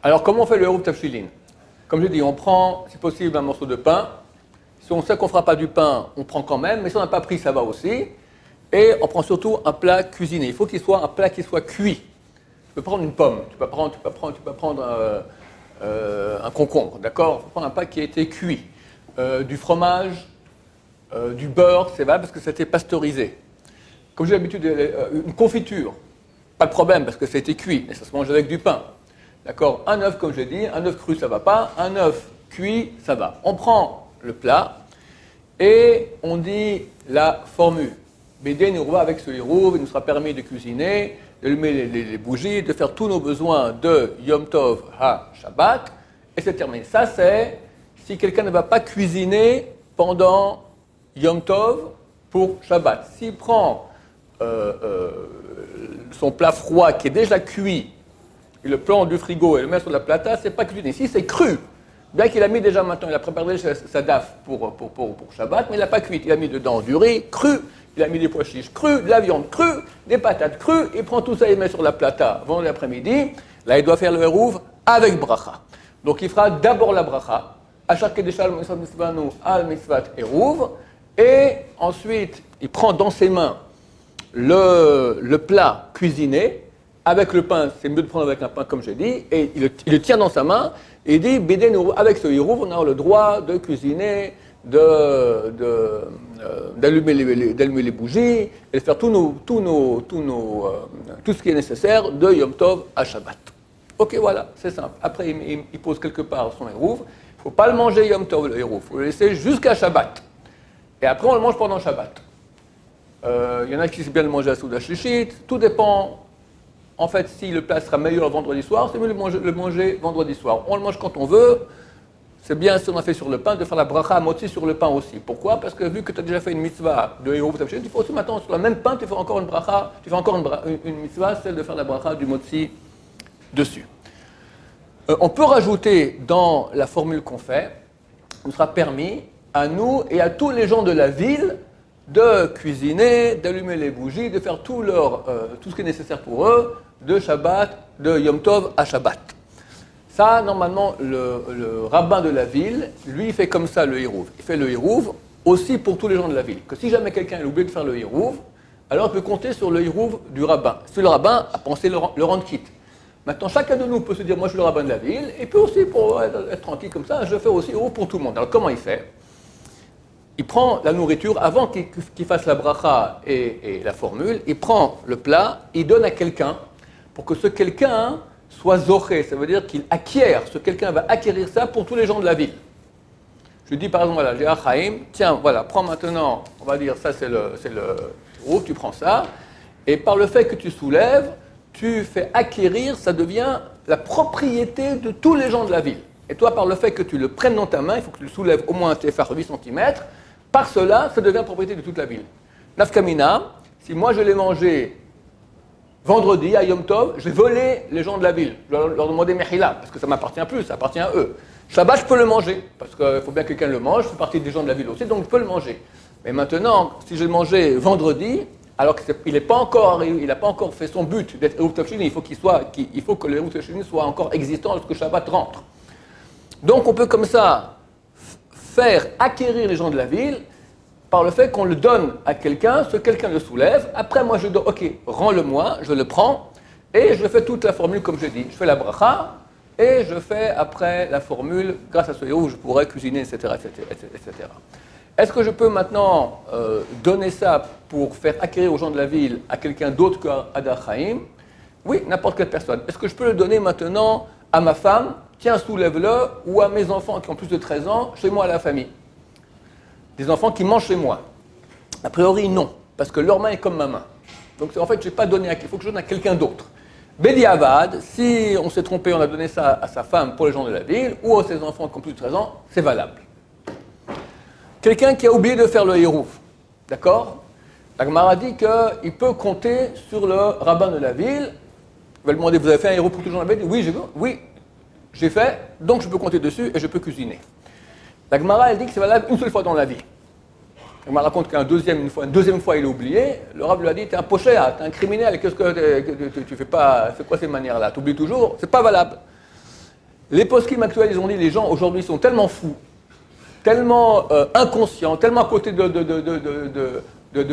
Alors, comment on fait le hérouf tafshilin? Comme je dis, on prend, si possible, un morceau de pain. Si on sait qu'on ne fera pas du pain, on prend quand même. Mais si on n'a pas pris, ça va aussi. Et on prend surtout un plat cuisiné. Il faut qu'il soit un plat qui soit cuit. Tu peux prendre une pomme, tu peux prendre un concombre, d'accord? Il faut prendre un plat qui a été cuit. Du fromage, du beurre, c'est valable parce que ça a été pasteurisé. Comme j'ai l'habitude, une confiture, pas de problème parce que ça a été cuit, mais ça se mange avec du pain. D'accord? Un œuf, comme j'ai dit, un œuf cru, ça ne va pas. Un œuf cuit, ça va. On prend le plat et on dit la formule. Bédé nous va avec ce hérouv, il nous sera permis de cuisiner, d'allumer les bougies, de faire tous nos besoins de Yom Tov ha Shabbat, et c'est terminé. Ça, c'est si quelqu'un ne va pas cuisiner pendant Yom Tov pour Shabbat. S'il prend son plat froid qui est déjà cuit, il le plante du frigo et le met sur la plata, c'est pas cuisiné. Si c'est cru, bien qu'il a mis déjà maintenant, il a préparé sa daf pour Shabbat, mais il n'a pas cuit. Il a mis dedans du riz cru, il a mis des pois chiches crus, de la viande crue, des patates crues, il prend tout ça et il met sur la plata vendredi l'après-midi. Là, il doit faire le hérouv avec bracha. Donc, il fera d'abord la bracha, Asher kedeshal mitzvat mitzvanu al mitzvat hérouv, et ensuite, il prend dans ses mains le plat cuisiné, avec le pain, c'est mieux de prendre avec un pain comme j'ai dit, et il le tient dans sa main, et il dit, Bédé, avec ce hérouv, on a le droit de cuisiner, d'allumer les bougies, et de faire tout ce qui est nécessaire de Yom Tov à Shabbat. Ok, voilà, c'est simple. Après, il pose quelque part son hérouv. Il ne faut pas le manger Yom Tov, le hérouv. Il faut le laisser jusqu'à Shabbat. Et après, on le mange pendant Shabbat. Il y en a qui aiment bien le manger à Souda Shlichit. Tout dépend. En fait, si le plat sera meilleur le vendredi soir, c'est mieux de le manger vendredi soir. On le mange quand on veut. C'est bien, si on a fait sur le pain, de faire la bracha à motzi sur le pain aussi. Pourquoi? Parce que vu que tu as déjà fait une mitzvah de hérouv tafshilin, il faut aussi maintenant, sur le même pain, tu fais encore une bracha, une mitzvah, celle de faire la bracha du motzi dessus. On peut rajouter dans la formule qu'on fait, il sera permis à nous et à tous les gens de la ville de cuisiner, d'allumer les bougies, de faire tout ce qui est nécessaire pour eux, de Shabbat, de Yom Tov à Shabbat. Ça, normalement, le rabbin de la ville, lui, il fait comme ça le hérouv. Il fait le hérouv aussi pour tous les gens de la ville. Que si jamais quelqu'un a oublié de faire le hérouv, alors il peut compter sur le hérouv du rabbin. Si le rabbin a pensé le rendre quitte. Maintenant, chacun de nous peut se dire, moi je suis le rabbin de la ville, et puis aussi, pour être tranquille comme ça, je fais aussi hérouv pour tout le monde. Alors comment il fait? Il prend la nourriture, avant qu'il fasse la bracha et la formule, il prend le plat, il donne à quelqu'un, pour que ce quelqu'un soit zoché, ça veut dire qu'il acquiert, ce quelqu'un va acquérir ça pour tous les gens de la ville. Je lui dis par exemple, voilà, j'ai un Chaim, tiens, voilà, prends maintenant, on va dire, ça c'est le hérouv, tu prends ça, et par le fait que tu soulèves, tu fais acquérir, ça devient la propriété de tous les gens de la ville. Et toi, par le fait que tu le prennes dans ta main, il faut que tu le soulèves au moins un téphar 8 cm, par cela, ça devient propriété de toute la ville. Nafkamina, si moi je l'ai mangé vendredi à Yom Tov, je vais voler les gens de la ville. Je vais leur demander Mechila, parce que ça ne m'appartient plus, ça appartient à eux. Shabbat, je peux le manger, parce qu'il faut bien que quelqu'un le mange, je fais partie des gens de la ville aussi, donc je peux le manger. Mais maintenant, si je le mangeais vendredi, alors qu'il n'a pas encore fait son but d'être hérouv tafshilin, il faut que le hérouv tafshilin soit encore existant lorsque Shabbat rentre. Donc on peut comme ça faire acquérir les gens de la ville par le fait qu'on le donne à quelqu'un, ce quelqu'un le soulève, après moi je dis ok, rends-le-moi, je le prends, et je fais toute la formule comme je dis. Je fais la bracha, et je fais après la formule, grâce à ce hérouv, je pourrais cuisiner, etc. Est-ce que je peux maintenant donner ça pour faire acquérir aux gens de la ville à quelqu'un d'autre qu'Adar Chaim? Oui, n'importe quelle personne. Est-ce que je peux le donner maintenant à ma femme? Tiens, soulève-le, ou à mes enfants qui ont plus de 13 ans, chez moi à la famille? Des enfants qui mangent chez moi. A priori, non, parce que leur main est comme ma main. Donc en fait, je n'ai pas donné il faut que je donne à quelqu'un d'autre. Bediavad, si on s'est trompé, on a donné ça à sa femme pour les gens de la ville, ou à ses enfants qui ont plus de 13 ans, c'est valable. Quelqu'un qui a oublié de faire le hérouv, d'accord? La Gemara dit qu'il peut compter sur le rabbin de la ville. Il va lui demander, vous avez fait un hérouv pour tous les gens de la ville? Oui, j'ai fait, donc je peux compter dessus et je peux cuisiner. La Gemara, elle dit que c'est valable une seule fois dans la vie. On me raconte une deuxième fois, il a oublié. Le Rav lui a dit, t'es un pochéa, t'es un criminel, qu'est-ce que tu fais pas, c'est quoi ces manières-là? T'oublies toujours, c'est pas valable. Les poskim actuels, ils ont dit, les gens aujourd'hui sont tellement fous, tellement inconscients, tellement à côté de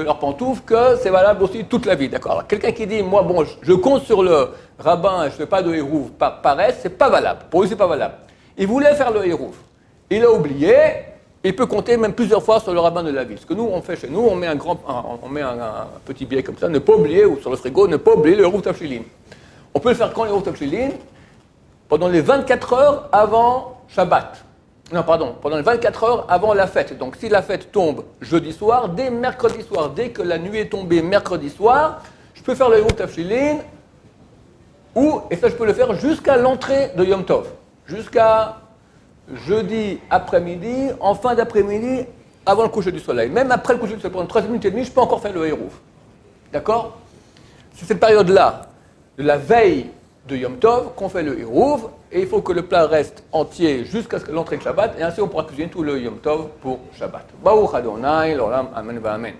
leurs pantoufles que c'est valable aussi toute la vie, d'accord? Alors, quelqu'un qui dit, moi, bon, je compte sur le rabbin, je ne fais pas de hérouv par paresse, c'est pas valable. Pour lui, c'est pas valable. Il voulait faire le hérouv. Il a oublié, il peut compter même plusieurs fois sur le rabbin de la ville. Ce que nous, on fait chez nous, on met un petit billet comme ça, ne pas oublier, ou sur le frigo, ne pas oublier le hérouv tafshilin. On peut le faire quand le hérouv tafshilin? Pendant les 24 heures avant Shabbat. Non, pardon, pendant les 24 heures avant la fête. Donc si la fête tombe jeudi soir, dès mercredi soir, dès que la nuit est tombée mercredi soir, je peux faire le hérouv tafshilin, et ça je peux le faire jusqu'à l'entrée de Yom Tov. Jusqu'à jeudi après-midi, en fin d'après-midi, avant le coucher du soleil. Même après le coucher du soleil, pendant 3 minutes et demie, je peux encore faire le hérouv. D'accord? C'est cette période-là, de la veille de Yom Tov, qu'on fait le hérouv, et il faut que le plat reste entier jusqu'à l'entrée de Shabbat, et ainsi on pourra cuisiner tout le Yom Tov pour Shabbat. Baruch Adonai, l'olam, amen va amen.